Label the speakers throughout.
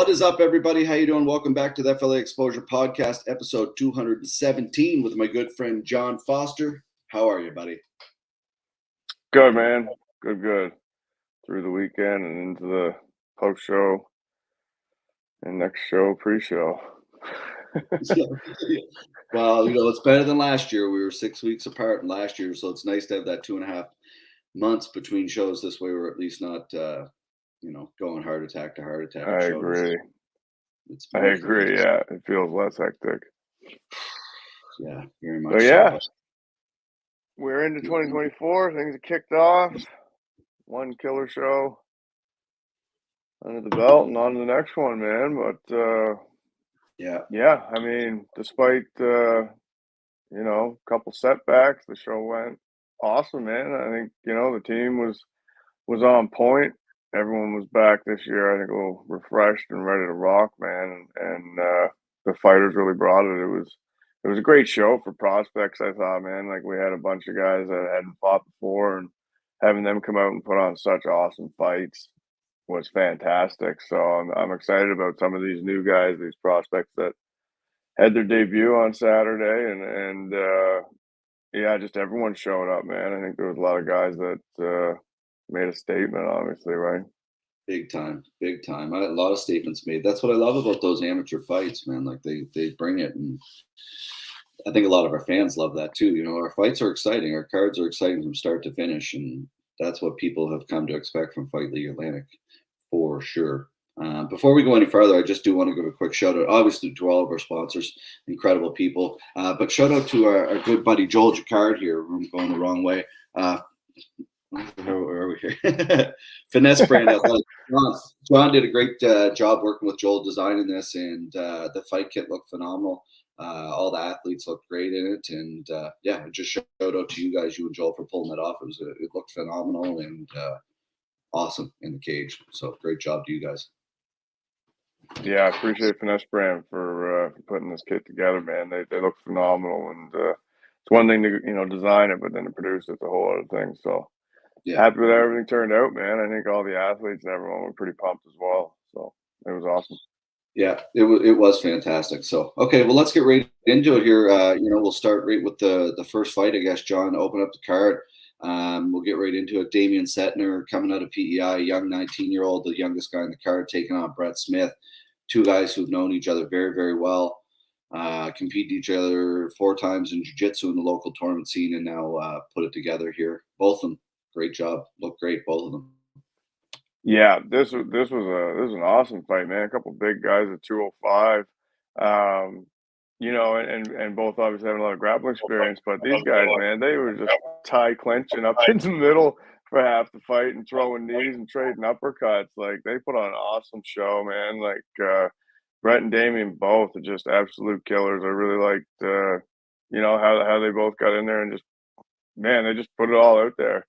Speaker 1: What is up, everybody? How you doing? Welcome back to the FLA Exposure Podcast, episode 217 with my good friend John Foster. How are you, buddy?
Speaker 2: Good, man. Good. Through the weekend and into the post show and next show, pre-show.
Speaker 1: Well, it's better than last year. We were 6 weeks apart last year, so it's nice to have that 2.5 months between shows. This way, we're at least not, going heart attack to heart attack.
Speaker 2: I agree. Yeah, it feels less hectic.
Speaker 1: Yeah, very much.
Speaker 2: But yeah, we're into 2024. Things have kicked off. One killer show under the belt and on to the next one, man. But yeah. I mean, despite a couple setbacks, the show went awesome, man. I think the team was on point. Everyone was back this year. I think a little refreshed and ready to rock, man. And the fighters really brought it. It was a great show for prospects, I thought, man. Like, we had a bunch of guys that hadn't fought before, and having them come out and put on such awesome fights was fantastic. So I'm excited about some of these new guys, these prospects that had their debut on Saturday, and just everyone showed up, man. I think there was a lot of guys that made a statement, obviously, right?
Speaker 1: Big time. A lot of statements made. That's what I love about those amateur fights, man. Like, they bring it, and I think a lot of our fans love that too. Our fights are exciting. Our cards are exciting from start to finish, and that's what people have come to expect from Fight League Atlantic, for sure. Before we go any further, I just do want to give a quick shout out, obviously, to all of our sponsors, incredible people. But shout out to our good buddy Joel Jacquard here. I'm going the wrong way. Where are we here? Finesse Brand. John did a great job working with Joel designing this, and the fight kit looked phenomenal. All the athletes looked great in it, and just shout out to you guys, you and Joel, for pulling that off. It looked phenomenal and awesome in the cage. So great job to you guys.
Speaker 2: Yeah, I appreciate Finesse Brand for putting this kit together, man. They look phenomenal, and it's one thing to design it, but then to produce it's a whole other thing. So happy with how everything turned out, man. I think all the athletes and everyone were pretty pumped as well. So it was awesome.
Speaker 1: Yeah, it was fantastic. So, okay, well, let's get right into it here. We'll start right with the first fight, I guess, John. Open up the card. We'll get right into it. Damien Setner coming out of PEI, young 19-year-old, the youngest guy in the card, taking on Brett Smith. Two guys who've known each other very, very well, competed each other 4 times in jiu-jitsu in the local tournament scene, and now put it together here. Both of them, great job. Look great, both of them.
Speaker 2: Yeah, this was an awesome fight, man. A couple big guys at 205, and both obviously having a lot of grappling experience. But these guys, man, they were just tie clinching up in the middle for half the fight and throwing knees and trading uppercuts. Like, they put on an awesome show, man. Like, Brett and Damien both are just absolute killers. I really liked, how they both got in there and they just put it all out there,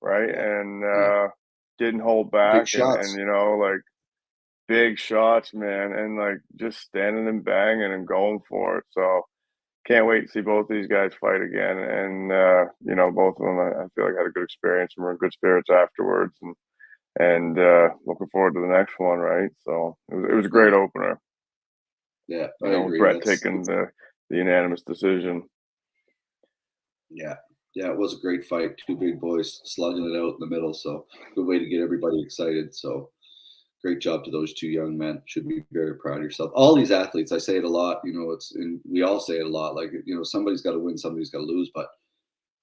Speaker 2: right? And didn't hold back, and big shots, man, and like just standing and banging and going for it. So can't wait to see both these guys fight again. And both of them, I feel like, had a good experience and were in good spirits afterwards, and looking forward to the next one, right? So it was a great opener.
Speaker 1: Yeah, I agree.
Speaker 2: Brett taking the unanimous decision.
Speaker 1: Yeah, it was a great fight. Two big boys slugging it out in the middle. So good way to get everybody excited. So great job to those two young men. Should be very proud of yourself. All these athletes, I say it a lot, we all say it a lot. Like, somebody's got to win, somebody's got to lose. But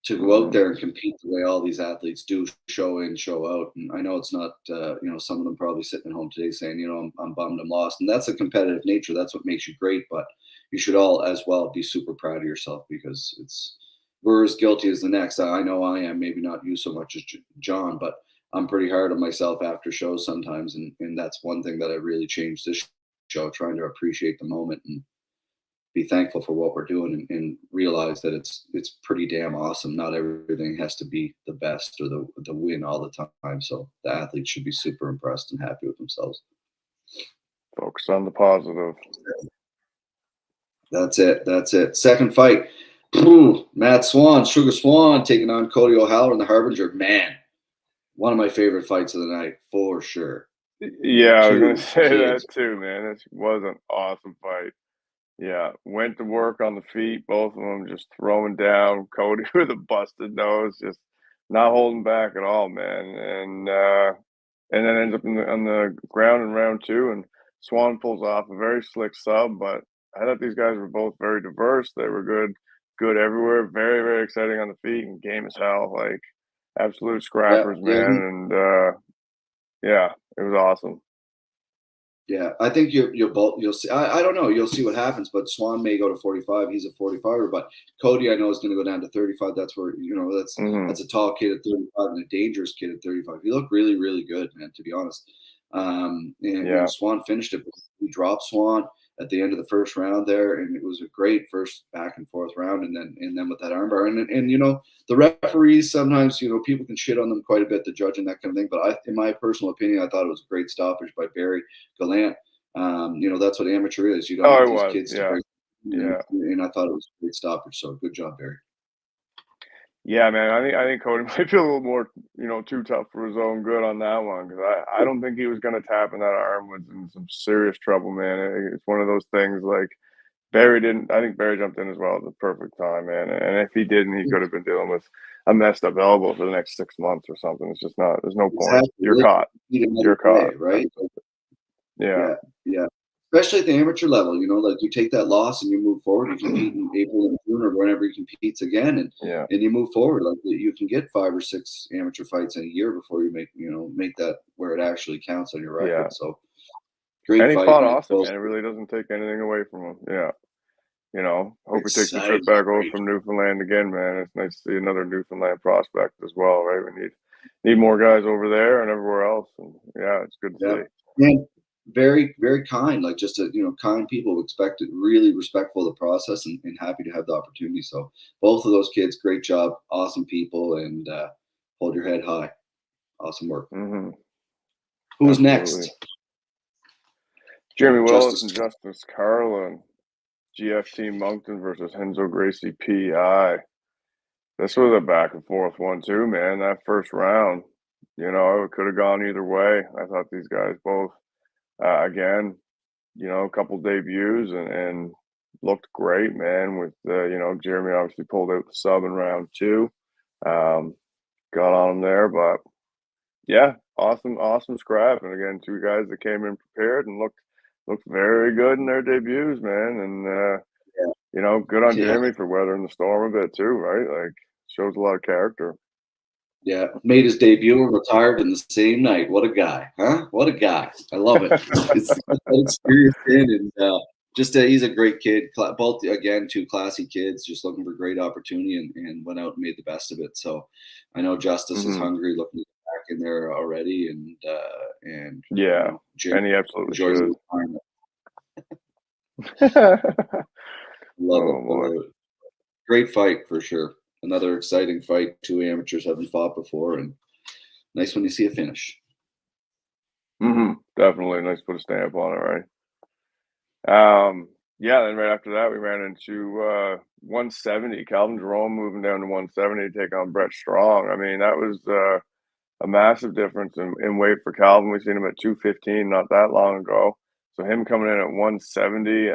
Speaker 1: to go out there and compete the way all these athletes do, show in, show out. And I know it's not, some of them probably sitting at home today saying, I'm bummed, I'm lost. And that's a competitive nature. That's what makes you great. But you should all as well be super proud of yourself, because we're as guilty as the next. I know I am, maybe not you so much as John, but I'm pretty hard on myself after shows sometimes. And that's one thing that I really changed this show, trying to appreciate the moment and be thankful for what we're doing, and realize that it's pretty damn awesome. Not everything has to be the best or the win all the time. So the athletes should be super impressed and happy with themselves.
Speaker 2: Focus on the positive.
Speaker 1: That's it. Second fight. Matt Swan, Sugar Swan, taking on Cody O'Halloran, the Harbinger. Man, one of my favorite fights of the night, for sure.
Speaker 2: Yeah, I was gonna
Speaker 1: two
Speaker 2: say that
Speaker 1: kids.
Speaker 2: too, man. This was an awesome fight. Yeah, went to work on the feet, both of them just throwing down. Cody with a busted nose, just not holding back at all, man. And then ends up on the ground in round two, and Swan pulls off a very slick sub. But I thought these guys were both very diverse. They were good everywhere. Very, very exciting on the feet and game as hell. Like absolute
Speaker 1: Yeah,
Speaker 2: scrappers,
Speaker 1: yeah,
Speaker 2: man. And yeah, it was awesome.
Speaker 1: yeah. I think you'll both you'll see. I don't know. You'll see what happens. But Swan may go to 45. He's a 45er. But Cody, I know, is going to go down to 35. That's where
Speaker 2: Hmm.
Speaker 1: that's a tall kid at 35 and a dangerous kid at 35. He looked really really good, man. To be honest. And
Speaker 2: Yeah,
Speaker 1: Swan finished it. He dropped Swan at the end of the first round there, and it was a great first back and forth round. And then with that armbar, and the referees sometimes, people can shit on them quite a bit, the judge and that kind of thing. But in my personal opinion, I thought it was a great stoppage by Barry Gallant. That's what amateur is. You don't
Speaker 2: oh,
Speaker 1: want
Speaker 2: it
Speaker 1: these
Speaker 2: was.
Speaker 1: kids to
Speaker 2: Yeah,
Speaker 1: break.
Speaker 2: yeah.
Speaker 1: And I thought it was a great stoppage. So good job, Barry.
Speaker 2: Yeah, man. I think Cody might be a little more, too tough for his own good on that one because I don't think he was going to tap, and that arm was in some serious trouble, man. It's one of those things like Barry didn't. I think Barry jumped in as well at the perfect time, man. And if he didn't, he could have been dealing with a messed up elbow for the next 6 months or something. It's just not. There's no point.
Speaker 1: Exactly.
Speaker 2: You're
Speaker 1: They
Speaker 2: caught.
Speaker 1: compete another
Speaker 2: You're
Speaker 1: way,
Speaker 2: caught.
Speaker 1: right?
Speaker 2: Yeah.
Speaker 1: Yeah, yeah. Especially at the amateur level, like you take that loss and you move forward. You compete in April and June or whenever he competes again, and
Speaker 2: Yeah.
Speaker 1: and you move forward. Like you can get 5 or 6 amateur fights in a year before you make that where it actually counts on your
Speaker 2: Yeah.
Speaker 1: record. So
Speaker 2: And
Speaker 1: great
Speaker 2: he
Speaker 1: fight,
Speaker 2: fought
Speaker 1: man.
Speaker 2: awesome,
Speaker 1: Both
Speaker 2: man. It really doesn't take anything away from him. Yeah. Hope he takes the
Speaker 1: exciting,
Speaker 2: trip back over
Speaker 1: great.
Speaker 2: from Newfoundland again, man. It's nice to see another Newfoundland prospect as well, right? We need more guys over there and everywhere else, and yeah, it's good to
Speaker 1: Yeah,
Speaker 2: see.
Speaker 1: and very very kind. Like just kind people, expected, really respectful of the process, and happy to have the opportunity. So both of those kids, great job, awesome people, and hold your head high. Awesome work.
Speaker 2: Hmm.
Speaker 1: Who's
Speaker 2: Absolutely.
Speaker 1: next?
Speaker 2: Jeremy Willis
Speaker 1: Justice.
Speaker 2: and Justice Carlin, GFT Moncton versus Henzo Gracie PI. This was a back and forth one too, man. That first round, it could have gone either way. I thought these guys both, again, a couple debuts and looked great, man. With Jeremy obviously pulled out the sub in round two, um, got on him there, but yeah, awesome scrap. And again, two guys that came in prepared and looked very good in their debuts, man. And good on
Speaker 1: Yeah,
Speaker 2: Jeremy for weathering the storm a bit too, right? Like shows a lot of character.
Speaker 1: yeah. Made his debut and retired in the same night. What a guy, huh? What a guy. I love it. It's that experience in, and he's a great kid. Both again, two classy kids, just looking for great opportunity, and went out and made the best of it. So I know Justice is
Speaker 2: Hmm.
Speaker 1: hungry, looking to get back in there already, and
Speaker 2: Yeah,
Speaker 1: Jim
Speaker 2: and he absolutely
Speaker 1: enjoys
Speaker 2: should.
Speaker 1: his time.
Speaker 2: Oh
Speaker 1: Love it. I
Speaker 2: boy.
Speaker 1: love it. Great fight for sure. Another exciting fight. Two amateurs haven't fought before, and nice when you see a finish.
Speaker 2: Hmm. Definitely nice to put a stamp on it, right? Yeah, then right after that, we ran into 170. Calvin Jerome moving down to 170 to take on Brett Strong. I mean, that was a massive difference in weight for Calvin. We've seen him at 215 not that long ago. So him coming in at 170,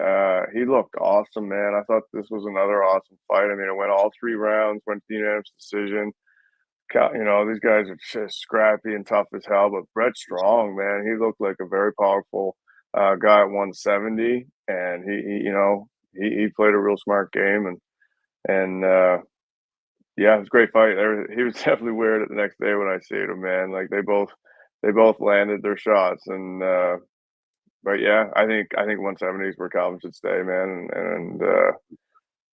Speaker 2: he looked awesome, man. I thought this was another awesome fight. I mean, it went all 3 rounds, went to unanimous decision. These guys are just scrappy and tough as hell. But Brett Strong, man, he looked like a very powerful guy at 170, and he played a real smart game, and yeah, it was a great fight. He was definitely weird it the next day when I see him, man. Like they both landed their shots, and but yeah, I think 170 is where Calvin should stay, man, and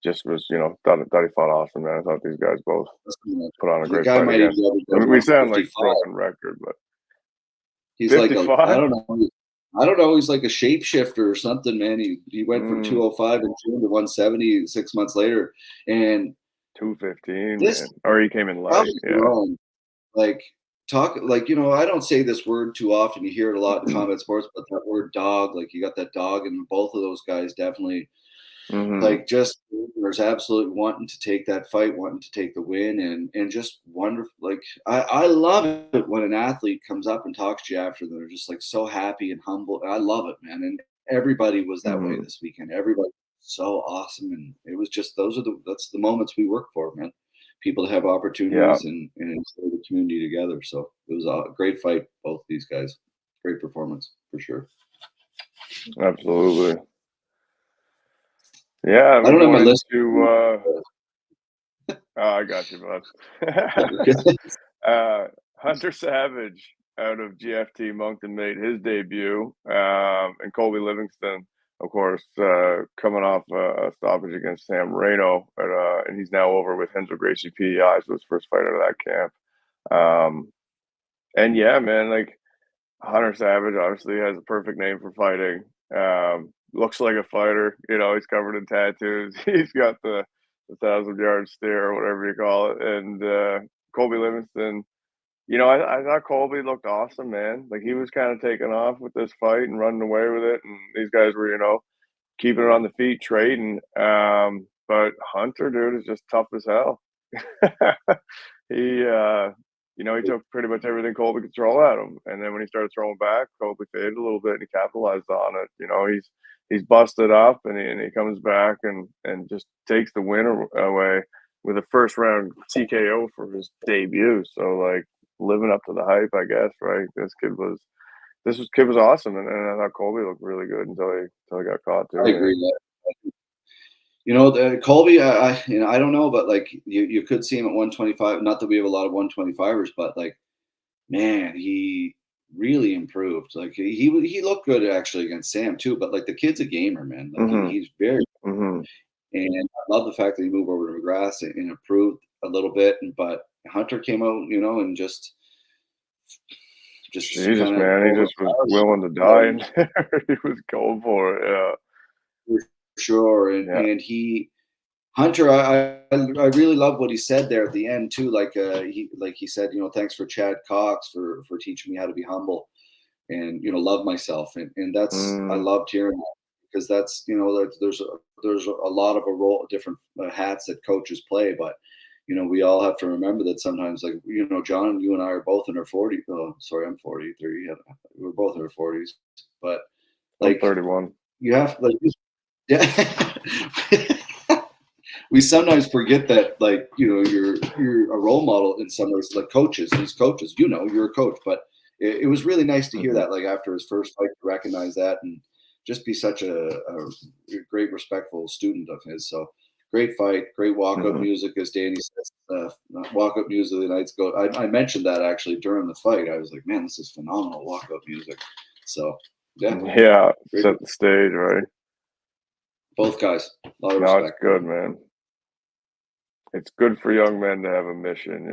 Speaker 2: just was thought he fought awesome, man. I thought these guys both put on a
Speaker 1: The
Speaker 2: great
Speaker 1: guy
Speaker 2: fight
Speaker 1: might even
Speaker 2: again.
Speaker 1: be able to
Speaker 2: I
Speaker 1: go
Speaker 2: mean, we sound like
Speaker 1: 155.
Speaker 2: broken record, but
Speaker 1: He's like I
Speaker 2: 55?
Speaker 1: don't know. I don't know. He's like a shapeshifter or something, man. He went from
Speaker 2: Mm,
Speaker 1: 205 in June to 170 6 months later, and
Speaker 2: 215,
Speaker 1: this
Speaker 2: man. Or he came in light,
Speaker 1: probably
Speaker 2: yeah.
Speaker 1: wrong. Like talk like I don't say this word too often. You hear it a lot in combat sports, but that word dog, like you got that dog, and both of those guys definitely
Speaker 2: Mhm.
Speaker 1: like just there's absolutely wanting to take that fight, wanting to take the win, and just wonderful. Like I love it when an athlete comes up and talks to you after they're just like so happy and humble. I love it, man. And everybody was that way
Speaker 2: Mhm.
Speaker 1: this weekend. Everybody was so awesome, and it was just that's the moments we work for, man. People to have
Speaker 2: Yeah,
Speaker 1: opportunities and enjoy the community together. So it was a great fight, both these guys. Great performance for sure.
Speaker 2: absolutely. Yeah,
Speaker 1: I
Speaker 2: we're
Speaker 1: don't have my
Speaker 2: going
Speaker 1: list.
Speaker 2: into oh, I got you, bud. Hunter Savage out of GFT Moncton made his debut, and Colby Livingston, of course, coming off a stoppage against Sam Moreno, and he's now over with Hensel Gracie PEI, so his first fight out of that camp. Um, and yeah, man, like Hunter Savage obviously has a perfect name for fighting. Looks like a fighter, he's covered in tattoos. He's got the 1,000 yard stare or whatever you call it. And Colby Livingston, I thought Colby looked awesome, man. Like he was kind of taking off with this fight and running away with it. And these guys were, keeping it on the feet, trading. But Hunter, dude, is just tough as hell. He, he took pretty much everything Colby could throw at him, and then when he started throwing back, Colby faded a little bit, and he capitalized on it. He's busted up, and he comes back and just takes the win away with a first round TKO for his debut. So like living up to the hype, I guess. Right? This kid was awesome, and I thought Colby looked really good until he got caught too,
Speaker 1: I
Speaker 2: man.
Speaker 1: agree. The Colby, I don't know, but like you could see him at 125. Not that we have a lot of 125ers, but like, man, he really improved. Like he looked good actually against Sam too. But like the kid's a gamer, man. Like
Speaker 2: Mhm.
Speaker 1: he's very,
Speaker 2: Mhm.
Speaker 1: and I love the fact that he moved over to McGrath and improved a little bit. But Hunter came out, and just
Speaker 2: Jesus,
Speaker 1: kind of
Speaker 2: man, he just was willing to die,
Speaker 1: overpowered.
Speaker 2: and he was going for it.
Speaker 1: For sure,
Speaker 2: Yeah.
Speaker 1: and he Hunter, I really love what he said there at the end too. He said, thanks for Chad Cox for teaching me how to be humble and love myself, and that's I
Speaker 2: Mm,
Speaker 1: loved hearing that because that's there's a lot of a role different hats that coaches play, but we all have to remember that sometimes, like John, you and I are both in our 40s. Oh, sorry, I'm 43. Yeah, we're both in our 40s, but
Speaker 2: I'm
Speaker 1: like
Speaker 2: 31.
Speaker 1: you have like yeah. We sometimes forget that, like, you're a role model in some ways, like coaches, these coaches, you're a coach, but it was really nice to hear
Speaker 2: Mhm,
Speaker 1: that, like after his first fight, to recognize that and just be such a great, respectful student of his. So great fight, great walk-up
Speaker 2: mhm.
Speaker 1: music, as Danny says. Walk-up music of the night's go. I mentioned that actually during the fight. I was like, man, this is phenomenal walk-up music. So yeah,
Speaker 2: Yeah,
Speaker 1: great.
Speaker 2: set the stage, right?
Speaker 1: Both guys, a lot of
Speaker 2: No, it's
Speaker 1: respect for
Speaker 2: good,
Speaker 1: them.
Speaker 2: man. It's good for young men to have a mission,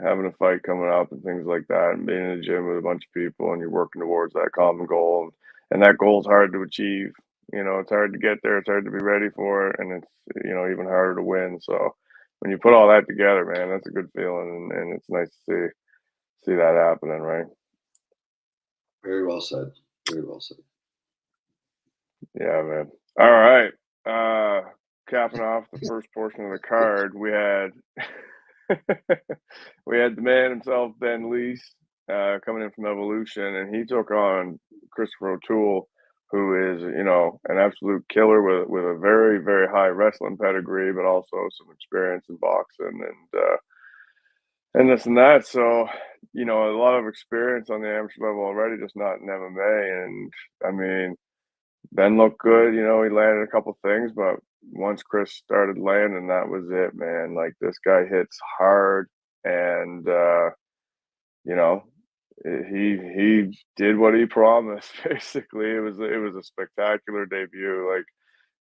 Speaker 2: having a fight coming up and things like that, and being in the gym with a bunch of people, and you're working towards that common goal, and that goal is hard to achieve. It's hard to get there, it's hard to be ready for it, and it's even harder to win. So when you put all that together, man, that's a good feeling, and it's nice to see that happening, right?
Speaker 1: Very well said. Very well said.
Speaker 2: Yeah, man. All right. Capping off the first portion of the card, we had we had the man himself, Ben Leese, coming in from Evolution, and he took on Christopher O'Toole, who is, an absolute killer with a very, very high wrestling pedigree, but also some experience in boxing and this and that. So, a lot of experience on the amateur level already, just not in MMA. And I mean, Ben looked good, he landed a couple things, but once Chris started landing, that was it, man. Like this guy hits hard, and you know, he did what he promised. Basically, it was a spectacular debut. Like,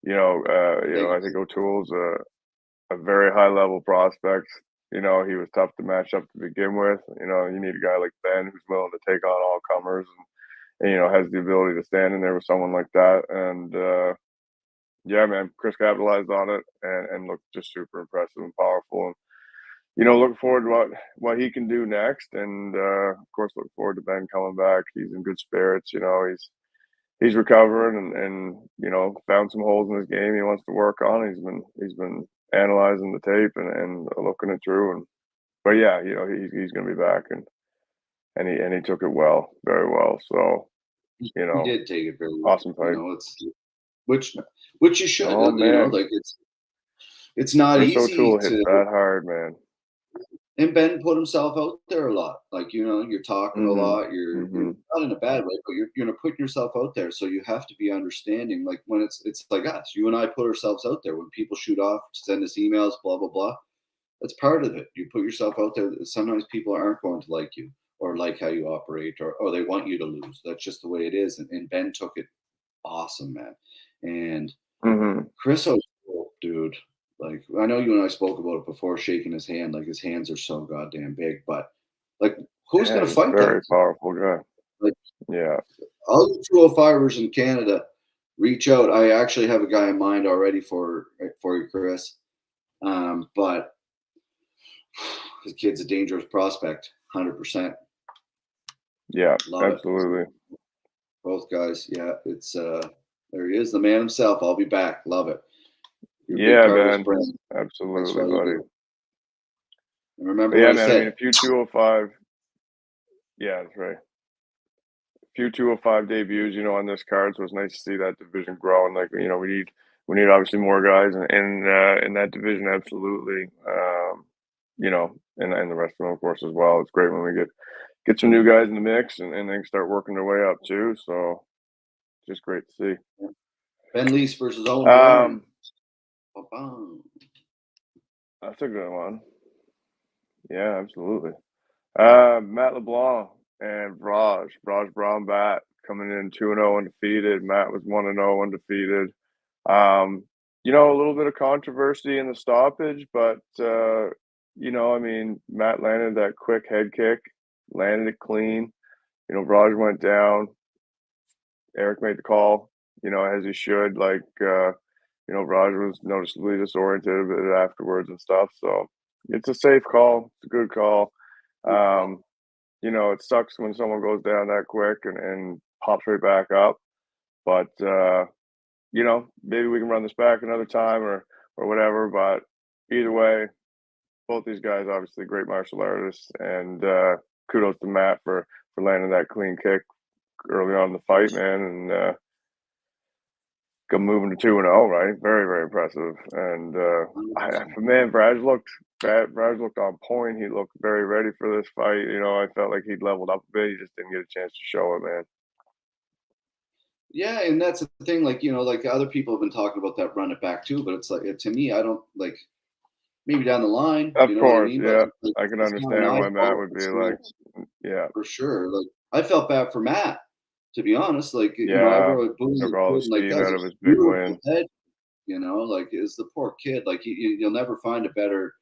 Speaker 1: Thank
Speaker 2: I think O'Toole's a very high level prospect. He was tough to match up to begin with. You need a guy like Ben who's willing to take on all comers and has the ability to stand in there with someone like that. And yeah, man, Chris capitalized on it and looked just super impressive and powerful. And looking forward to what he can do next. And of course, look forward to Ben coming back. He's in good spirits. he's recovering and found some holes in his game he wants to work on. He's been analyzing the tape and looking it through. But yeah, he's going to be back and he took it well, very well. So
Speaker 1: He did take it very well.
Speaker 2: awesome fight.
Speaker 1: It's which you should.
Speaker 2: Oh man,
Speaker 1: Like it's not
Speaker 2: Chris
Speaker 1: easy
Speaker 2: O'Toole hits
Speaker 1: to.
Speaker 2: that hard, man.
Speaker 1: And Ben put himself out there a lot. Like, you're talking a
Speaker 2: Mhm.
Speaker 1: lot. You're
Speaker 2: Mhm.
Speaker 1: not in a bad way, but you're putting yourself out there. So you have to be understanding. Like when it's like us, you and I put ourselves out there. When people shoot off, send us emails, blah blah blah. That's part of it. You put yourself out there. Sometimes people aren't going to like you or like how you operate, or they want you to lose. That's just the way it is. And Ben took it awesome, man. And
Speaker 2: Mhm.
Speaker 1: Chris O'Toole, dude, like I know you and I spoke about it before, shaking his hand. Like his hands are so goddamn big, but like who's
Speaker 2: Yeah,
Speaker 1: gonna
Speaker 2: he's a
Speaker 1: fight that?
Speaker 2: very powerful guy.
Speaker 1: Like
Speaker 2: Yeah.
Speaker 1: all you 205ers in Canada, reach out. I actually have a guy in mind already for you, Chris. But the kid's a dangerous prospect, 100%.
Speaker 2: Yeah,
Speaker 1: Love it.
Speaker 2: absolutely.
Speaker 1: Both guys, yeah. It's there he is, the man himself. I'll be back. Love it. You're a big
Speaker 2: Yeah,
Speaker 1: part of this
Speaker 2: man.
Speaker 1: brand. That's
Speaker 2: Absolutely,
Speaker 1: why you
Speaker 2: buddy.
Speaker 1: do. And remember
Speaker 2: But
Speaker 1: what
Speaker 2: yeah,
Speaker 1: I
Speaker 2: man, I mean,
Speaker 1: said.
Speaker 2: a few 205, yeah, that's right. A few 205 debuts, on this card, so it's nice to see that division grow. And like, we need obviously more guys in that division, absolutely. And the rest of them, of course, as well. It's great when we get some new guys in the mix and they can start working their way up too. So just great to see.
Speaker 1: Ben Lease versus Owen Warren.
Speaker 2: Um,
Speaker 1: Ba-bam.
Speaker 2: that's a good one. Yeah, absolutely. Matt LeBlanc and Raj Brownbat coming in 2-0 undefeated. Matt was 1-0 undefeated. A little bit of controversy in the stoppage, but I mean, Matt landed that quick head kick, landed it clean. Raj went down. Eric made the call, as he should. Raj was noticeably disoriented a bit afterwards and stuff. So it's a safe call. It's a good call. Um, it sucks when someone goes down that quick and pops right back up. But maybe we can run this back another time or whatever. But either way, both these guys obviously great martial artists, and kudos to Matt for landing that clean kick early on in the fight, man, and go moving to 2-0, right? Very, very impressive. And man, Brad looked on point. He looked very ready for this fight. I felt like he'd leveled up a bit. He just didn't get a chance to show it, man.
Speaker 1: Yeah, and that's the thing. Like like other people have been talking about that run it back too, but it's like to me, I don't like maybe down the line.
Speaker 2: Of
Speaker 1: You know what I
Speaker 2: course,
Speaker 1: mean? But
Speaker 2: yeah.
Speaker 1: like,
Speaker 2: I can
Speaker 1: it's not an
Speaker 2: understand
Speaker 1: I
Speaker 2: why Matt
Speaker 1: fault.
Speaker 2: would be
Speaker 1: It's
Speaker 2: like,
Speaker 1: not
Speaker 2: yeah,
Speaker 1: for sure. Like I felt bad for Matt, to be honest. Like I
Speaker 2: yeah.
Speaker 1: wrote booing
Speaker 2: Took
Speaker 1: the
Speaker 2: all the
Speaker 1: kid and like
Speaker 2: steam
Speaker 1: that was
Speaker 2: out
Speaker 1: a
Speaker 2: of his big
Speaker 1: beautiful
Speaker 2: win.
Speaker 1: head. Like it's the poor kid. Like you'll never find a better.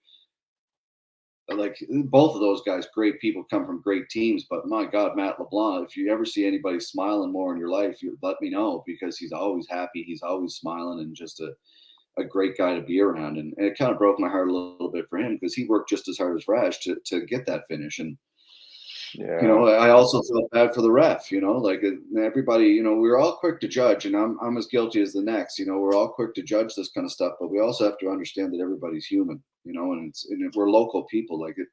Speaker 1: Like both of those guys, great people, come from great teams. But my God, Matt LeBlanc, if you ever see anybody smiling more in your life, you let me know, because he's always happy, he's always smiling, and just a great guy to be around. And it kind of broke my heart a little bit for him, because he worked just as hard as Rash to get that finish. And
Speaker 2: Yeah.
Speaker 1: I also felt bad for the ref. Like everybody, we're all quick to judge, and I'm as guilty as the next. We're all quick to judge this kind of stuff, but we also have to understand that everybody's human. And if we're local people, like it.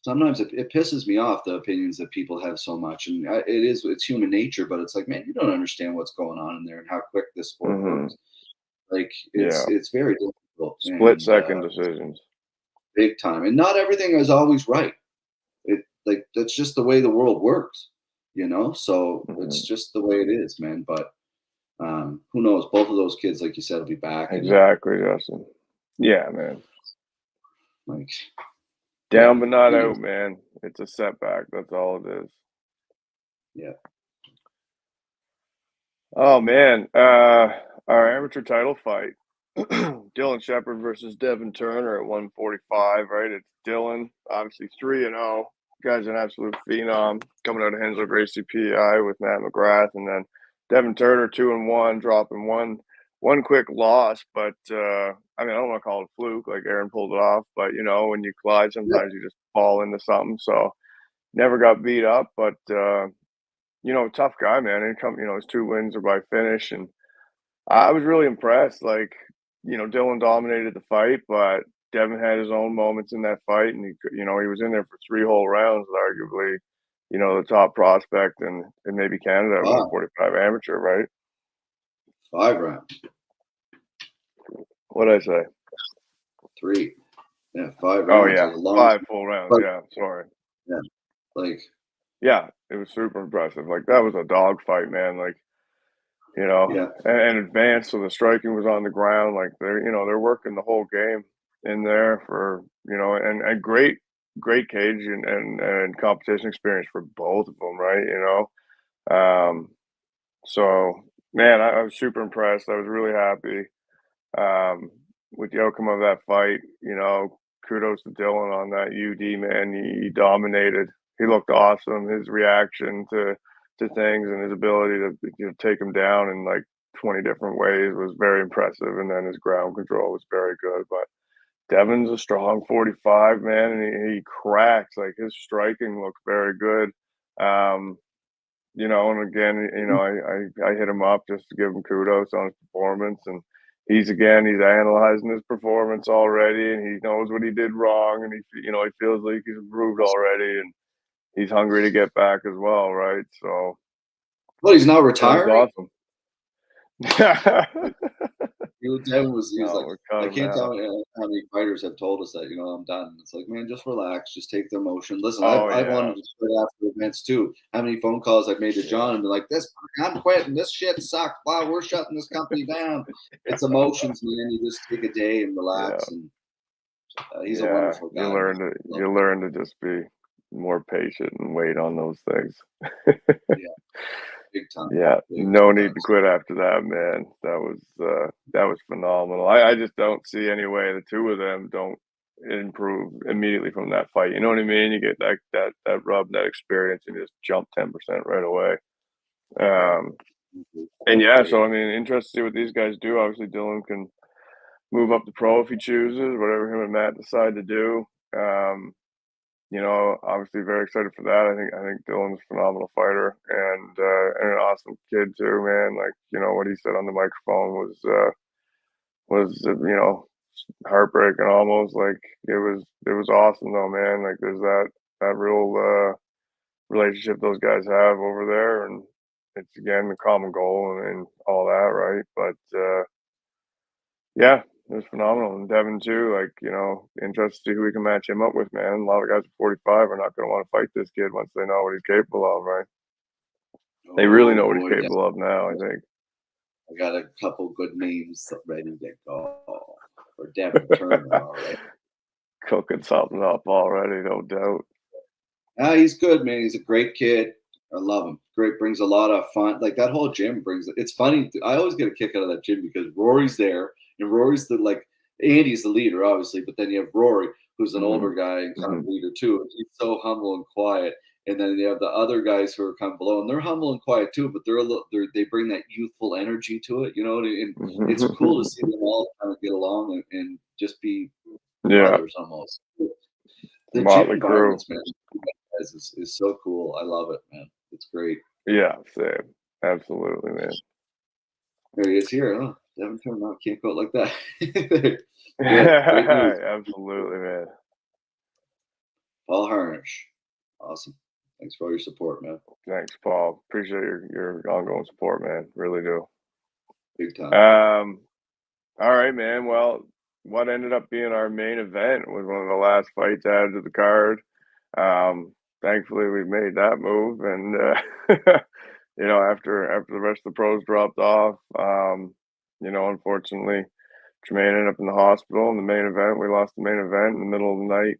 Speaker 1: Sometimes it pisses me off, the opinions that people have so much, and it's human nature. But it's like, man, you don't understand what's going on in there and how quick this sport
Speaker 2: Hmm.
Speaker 1: works. Like
Speaker 2: Yeah.
Speaker 1: it's very difficult,
Speaker 2: Split
Speaker 1: and
Speaker 2: second decisions.
Speaker 1: big time, and not everything is always right. Like that's just the way the world works. So it's
Speaker 2: Hmm.
Speaker 1: just the way it is, man. But who knows? Both of those kids, like you said, will be back, and
Speaker 2: Exactly, Justin. Yeah, man.
Speaker 1: like,
Speaker 2: Down
Speaker 1: yeah,
Speaker 2: but not
Speaker 1: who
Speaker 2: out,
Speaker 1: knows?
Speaker 2: man. It's a setback. That's all it is.
Speaker 1: Yeah,
Speaker 2: Oh man, our amateur title fight, Dylan Shepard versus Devin Turner at 145. Right, it's Dylan, obviously 3-0. Guy's an absolute phenom, coming out of Hensel Gracie PI with Matt McGrath, and then Devin Turner 2-1, dropping one quick loss. But I don't want to call it a fluke, like Aaron pulled it off. But when you collide,
Speaker 1: yeah,
Speaker 2: sometimes you just fall into something. So never got beat up, but tough guy, man. His 2 wins are by finish, and I was really impressed. Like, Dylan dominated the fight, but Devin had his own moments in that fight, and he was in there for 3 whole rounds, arguably, the top prospect in maybe Canada at
Speaker 1: Five,
Speaker 2: 145 amateur, right?
Speaker 1: 5 rounds,
Speaker 2: What'd I say?
Speaker 1: 3. Yeah, 5
Speaker 2: Oh
Speaker 1: rounds is
Speaker 2: yeah,
Speaker 1: a long
Speaker 2: 5 full rounds.
Speaker 1: but
Speaker 2: Yeah, sorry.
Speaker 1: yeah, like,
Speaker 2: Yeah, it was super impressive. Like that was a dog fight, man. Like,
Speaker 1: yeah,
Speaker 2: and advanced, so the striking was on the ground. Like they're working the whole game in there for and great cage and competition experience for both of them, right? Um, so man, I was super impressed. I was really happy um, with the outcome of that fight. Kudos to Dylan on that UD, man. He dominated. He looked awesome. His reaction to things and his ability to take him down in like 20 different ways was very impressive. And then his ground control was very good. But Devin's a strong 45, man, and he cracks. Like his striking looked very good. Um, and again, I hit him up just to give him kudos on his performance, and he's analyzing his performance already, and he knows what he did wrong, and he feels like he's improved already, and he's hungry to get back as well, right? So
Speaker 1: well, he's now
Speaker 2: it was
Speaker 1: retiring.
Speaker 2: awesome.
Speaker 1: Devin he was
Speaker 2: No,
Speaker 1: like,
Speaker 2: we're cut
Speaker 1: I
Speaker 2: him
Speaker 1: can't tell
Speaker 2: now.
Speaker 1: you how many fighters have told us that, I'm done. It's like, man, just relax, just take the emotion. Listen,
Speaker 2: Oh
Speaker 1: I've
Speaker 2: yeah,
Speaker 1: wanted to quit after events too. How many phone calls I've made to
Speaker 2: yeah,
Speaker 1: John and be like, I'm quitting. This shit sucks. Wow, we're shutting this company down. It's emotions, man. You just take a day and
Speaker 2: yeah,
Speaker 1: relax. And he's a
Speaker 2: yeah.
Speaker 1: wonderful
Speaker 2: You
Speaker 1: guy, man.
Speaker 2: learn to
Speaker 1: Love
Speaker 2: you
Speaker 1: him.
Speaker 2: learn to just be more patient and wait on those things.
Speaker 1: Yeah, big time,
Speaker 2: Yeah,
Speaker 1: big
Speaker 2: no need
Speaker 1: time.
Speaker 2: to quit after that, man. That was phenomenal. I just don't see any way the two of them don't improve immediately from that fight. You know what I mean? You get that rub, that experience, and you just jump 10% right away.
Speaker 1: Yeah,
Speaker 2: Um, and yeah, so I mean, interested to see what these guys do. Obviously, Dylan can move up to pro if he chooses, whatever him and Matt decide to do. Um, obviously very excited for that. I think Dylan's a phenomenal fighter and an awesome kid too, man. Like, what he said on the microphone was heartbreaking almost. Like it was awesome though, man. Like there's that real relationship those guys have over there, and it's again the common goal and all that, right? But yeah, it was phenomenal. And Devin too, like, interested to see who we can match him up with, man. A lot of guys at 45 are not going to want to fight this kid once they know what he's capable of, right? They really
Speaker 1: oh
Speaker 2: know what he's
Speaker 1: boy,
Speaker 2: capable of now, I think.
Speaker 1: I got a couple good names ready to go for Devin Turner. All right.
Speaker 2: Cooking something up already, no doubt.
Speaker 1: He's good, man. He's a great kid. I love him. Great, brings a lot of fun. Like that whole gym brings. It's funny. I always get a kick out of that gym because Rory's there, and Rory's Andy's the leader, obviously, but then you have Rory, who's an
Speaker 2: Hmm.
Speaker 1: older guy and kind of
Speaker 2: Hmm.
Speaker 1: leader too. And he's so humble and quiet. And then you have the other guys who are kind of below, and they're humble and quiet too, but they bring that youthful energy to it, and it's cool to see them all kind of get along and just be
Speaker 2: Yeah,
Speaker 1: brothers almost. The gym
Speaker 2: Motley Crue.
Speaker 1: environments, man, is so cool. I love it, man. It's great.
Speaker 2: Yeah, same. Absolutely, man.
Speaker 1: There he is here. Oh, Devin Turner, no, can't go out like that. Good, great news.
Speaker 2: Absolutely, man.
Speaker 1: Paul Harnish, awesome. Thanks for all your support, man.
Speaker 2: Thanks, Paul. Appreciate your ongoing support, man. Really do.
Speaker 1: Big time.
Speaker 2: Um, all right, man. Well, what ended up being our main event was one of the last fights added to the card. Thankfully, we made that move, and after the rest of the pros dropped off, unfortunately, Tremaine ended up in the hospital in the main event. We lost the main event in the middle of the night,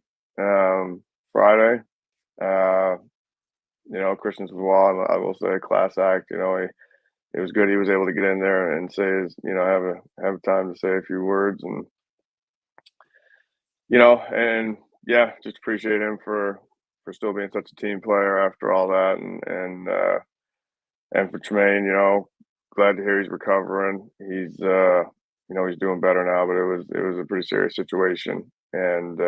Speaker 2: Friday. Uh, Christian Savoy, I will say, class act. It was good he was able to get in there and say his, have time to say a few words and yeah, just appreciate him for still being such a team player after all that and for Tremaine, glad to hear he's recovering. He's doing better now, but it was a pretty serious situation and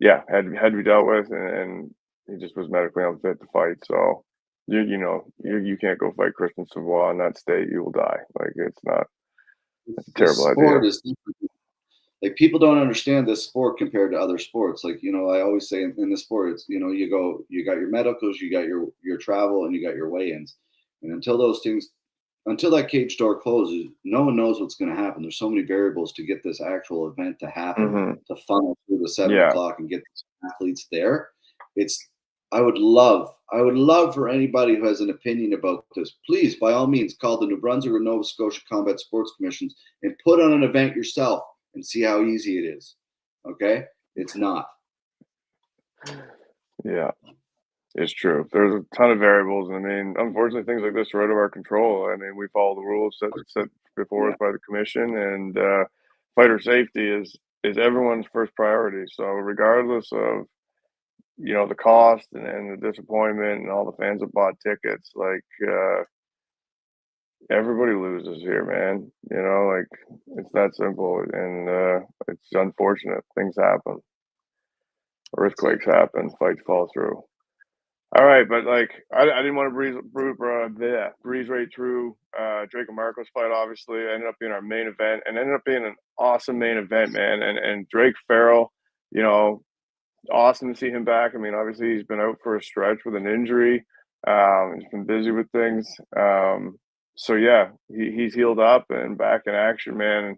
Speaker 2: yeah, had to be dealt with and he just was medically unfit to fight. So you can't go fight Christian Savoy in that state. You will die. Like it's not. It's a
Speaker 1: This
Speaker 2: terrible idea.
Speaker 1: sport is like people don't understand this sport compared to other sports. Like, I always say in this sport, it's, you got your medicals, you got your travel, and you got your weigh-ins. And until that cage door closes, no one knows what's going to happen. There's so many variables to get this actual event to happen,
Speaker 2: Hmm.
Speaker 1: to funnel through the seven
Speaker 2: Yeah.
Speaker 1: o'clock and get the athletes there. It's, I would love for anybody who has an opinion about this, please, by all means, call the New Brunswick or Nova Scotia Combat Sports Commissions and put on an event yourself and see how easy it is. Okay? It's not.
Speaker 2: Yeah. It's true. There's a ton of variables, and I mean, unfortunately, things like this are out of our control. I mean, we follow the rules set before
Speaker 1: Yeah.
Speaker 2: us by the commission, and fighter safety is everyone's first priority. So, regardless of the cost and the disappointment and all the fans that bought tickets, like everybody loses here, man. Like it's that simple, and it's unfortunate. Things happen, earthquakes happen, fights fall through. All right, but like I didn't want to breeze right through Drake and Marco's fight. Obviously, it ended up being our main event, and ended up being an awesome main event, man. And Drake Farrell, you know, awesome to see him back. I mean, obviously he's been out for a stretch with an injury. He's been busy with things. So yeah, he's healed up and back in action, man.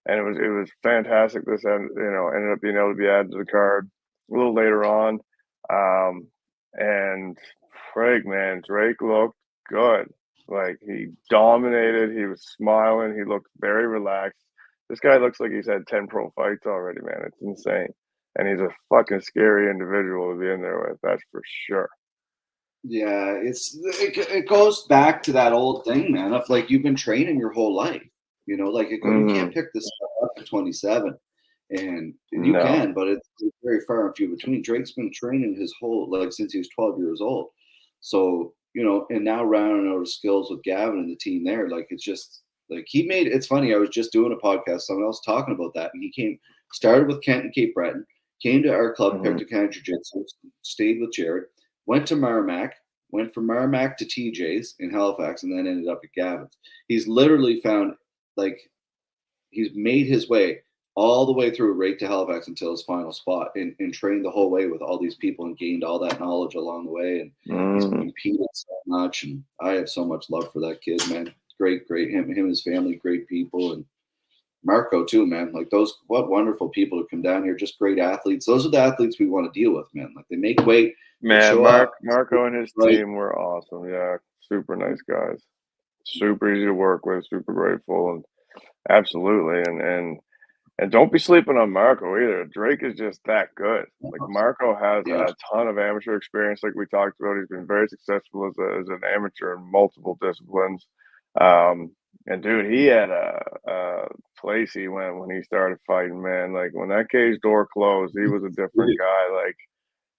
Speaker 2: And it was fantastic. Ended up being able to be added to the card a little later on. Um, and Craig, man, Drake looked good. Like he dominated. He was smiling. He looked very relaxed. This guy looks like he's had 10 pro fights already, man. It's insane. And he's a fucking scary individual to be in there with. That's for sure.
Speaker 1: Yeah, it goes back to that old thing, man. Of like you've been training your whole life, you can't
Speaker 2: Hmm.
Speaker 1: pick this stuff up at 27, and you
Speaker 2: No.
Speaker 1: can, but it's very far and few between. Drake's been training his whole like since he was 12 years old, so and now rounding out his skills with Gavin and the team there, like it's just like he made. It's funny. I was just doing a podcast, someone else talking about that, and he started with Kent and Cape Breton, came to our club,
Speaker 2: Hmm.
Speaker 1: picked a kind of jiu-jitsu, stayed with Jared, went to Merrimack, went from Merrimack to TJ's in Halifax, and then ended up at Gavin's. He's literally found like he's made his way all the way through right to Halifax until his final spot, and trained the whole way with all these people and gained all that knowledge along the way. And he's
Speaker 2: Hmm.
Speaker 1: competed so much, and I have so much love for that kid, man. Great, him and his family, great people, and Marco too, man. Like what wonderful people to come down here. Just great athletes. Those are the athletes we want to deal with, man. Like they make weight, they
Speaker 2: Man,
Speaker 1: show up,
Speaker 2: Marco and his
Speaker 1: right?
Speaker 2: team were awesome. Yeah, super nice guys. Super easy to work with. Super grateful, and absolutely. And don't be sleeping on Marco either. Drake is just that good. Like Marco has
Speaker 1: Yeah,
Speaker 2: a ton of amateur experience, like we talked about. He's been very successful as an amateur in multiple disciplines. Um, and dude, he had a place he went when he started fighting. Man, like when that cage door closed, he was a different guy. Like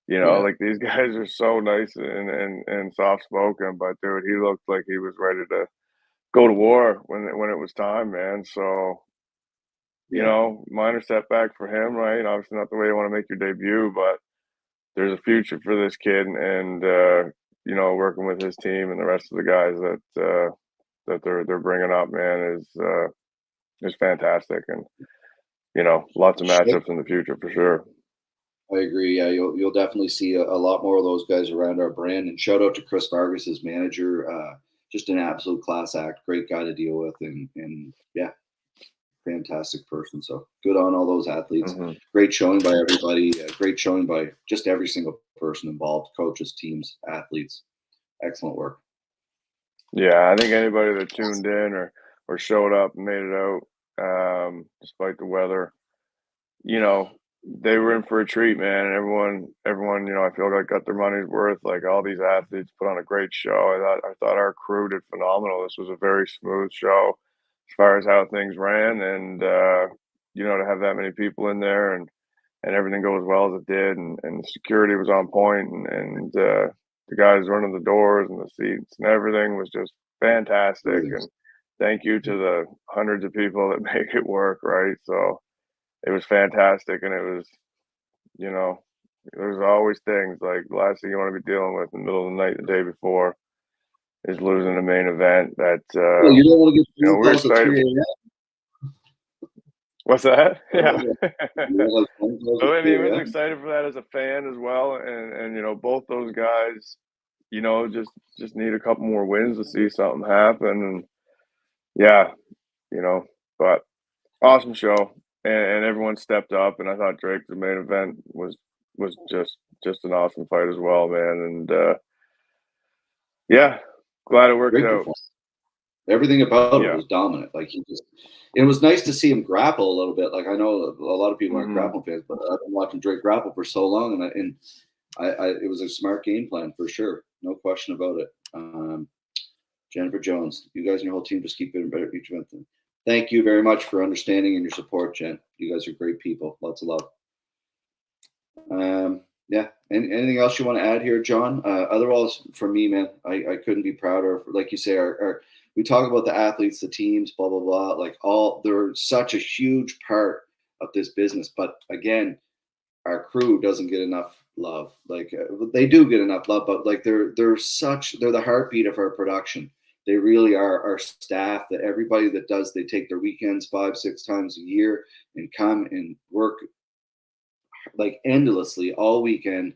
Speaker 1: yeah,
Speaker 2: like these guys are so nice and soft spoken, but dude, he looked like he was ready to go to war when it was time, man. So
Speaker 1: yeah.
Speaker 2: minor setback for him, right? Obviously, not the way you want to make your debut, but there's a future for this kid, and working with his team and the rest of the guys that they're bringing up, man, is fantastic, and lots of
Speaker 1: Sure.
Speaker 2: matchups in the future for sure.
Speaker 1: I agree. Yeah, you'll definitely see a lot more of those guys around our brand. And shout out to Chris Vargas, his manager. Just an absolute class act, great guy to deal with, and yeah, fantastic person. So good on all those athletes.
Speaker 2: Hmm.
Speaker 1: Great showing by everybody. Great showing by just every single person involved, coaches, teams, athletes. Excellent work.
Speaker 2: Yeah, I think anybody that tuned in or showed up and made it out, despite the weather, you know, they were in for a treat, man. And everyone, I feel like got their money's worth. Like all these athletes put on a great show. I thought our crew did phenomenal. This was a very smooth show as far as how things ran, and to have that many people in there and everything go as well as it did, and the security was on point, and the guys running the doors and the seats and everything was just fantastic.
Speaker 1: Everything's
Speaker 2: And thank you to the hundreds of people that make it work, right? So it was fantastic, and it was, you know, there's always things like the last thing you want to be dealing with in the middle of the night the day before. is losing the main event. That
Speaker 1: Well, you don't want to get
Speaker 2: you know,
Speaker 1: phone
Speaker 2: we're
Speaker 1: calls at
Speaker 2: excited.
Speaker 1: 3 a.m.
Speaker 2: What's that? Yeah.
Speaker 1: You don't like phone calls
Speaker 2: So
Speaker 1: at
Speaker 2: I mean,
Speaker 1: 3
Speaker 2: was
Speaker 1: a.m.
Speaker 2: excited for that as a fan as well, and you know, both those guys, you know, just need a couple more wins to see something happen, and yeah, you know, but awesome show, and everyone stepped up, and I thought Drake the main event was just an awesome fight as well, man, and yeah, glad it worked
Speaker 1: Great
Speaker 2: out.
Speaker 1: performance. Everything about it
Speaker 2: Yeah.
Speaker 1: was dominant. Like it was nice to see him grapple a little bit. Like I know a lot of people aren't
Speaker 2: Mhm.
Speaker 1: grappling fans, but I've been watching Drake grapple for so long, and it was a smart game plan for sure, no question about it. Jennifer Jones, you guys and your whole team just keep getting better each event. Thank you very much for understanding and your support, Jen. You guys are great people. Lots of love. Yeah. Anything else you want to add here, John? Otherwise, for me, man, I couldn't be prouder. Like you say, we talk about the athletes, the teams, blah blah blah. Like they're such a huge part of this business. But again, our crew doesn't get enough love. Like they do get enough love, but like they're the heartbeat of our production. They really are our staff. That everybody that does, they take their weekends 5-6 times a year and come and work like endlessly all weekend,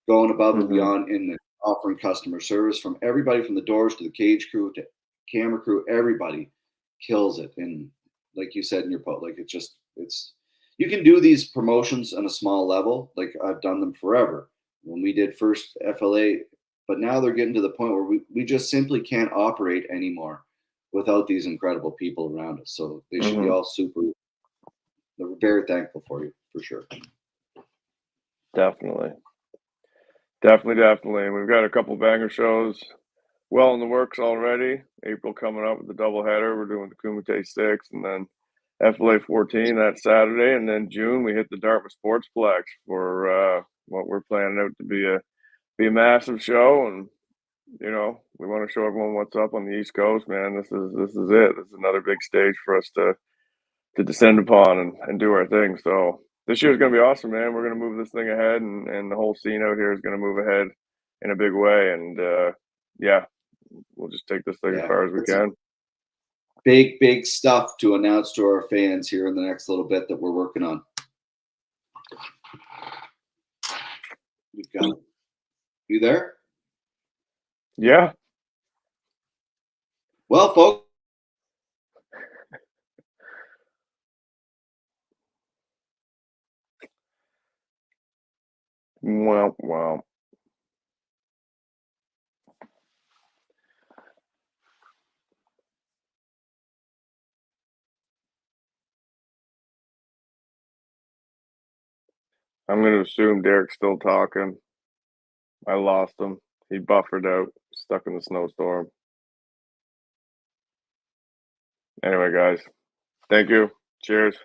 Speaker 1: going above and
Speaker 2: Mhm.
Speaker 1: beyond in the offering customer service, from everybody from the doors to the cage crew to camera crew. Everybody kills it. And like you said in your post, like it's you can do these promotions on a small level. Like I've done them forever when we did first FLA, but now they're getting to the point where we just simply can't operate anymore without these incredible people around us. So they should be
Speaker 2: Mhm.
Speaker 1: all super. They're very thankful for you for sure.
Speaker 2: Definitely. Definitely. We've got a couple banger shows well in the works already. April coming up with the doubleheader. We're doing the Kumite 6 and then FLA 14 that Saturday. And then June, we hit the Dartmouth Sportsplex for what we're planning out to be a massive show. And, you know, we want to show everyone what's up on the East Coast, man. This is it. This is another big stage for us to descend upon and do our thing. So this year's going to be awesome, man. We're going to move this thing ahead, and the whole scene out here is going to move ahead in a big way. And yeah, we'll just take this thing as
Speaker 1: Yeah.
Speaker 2: far as we can.
Speaker 1: Big stuff to announce to our fans here in the next little bit that we're working on. You've got you there?
Speaker 2: Yeah.
Speaker 1: Well, folks.
Speaker 2: Wow. I'm going to assume Derek's still talking. I lost him. He buffered out, stuck in the snowstorm. Anyway, guys, thank you. Cheers.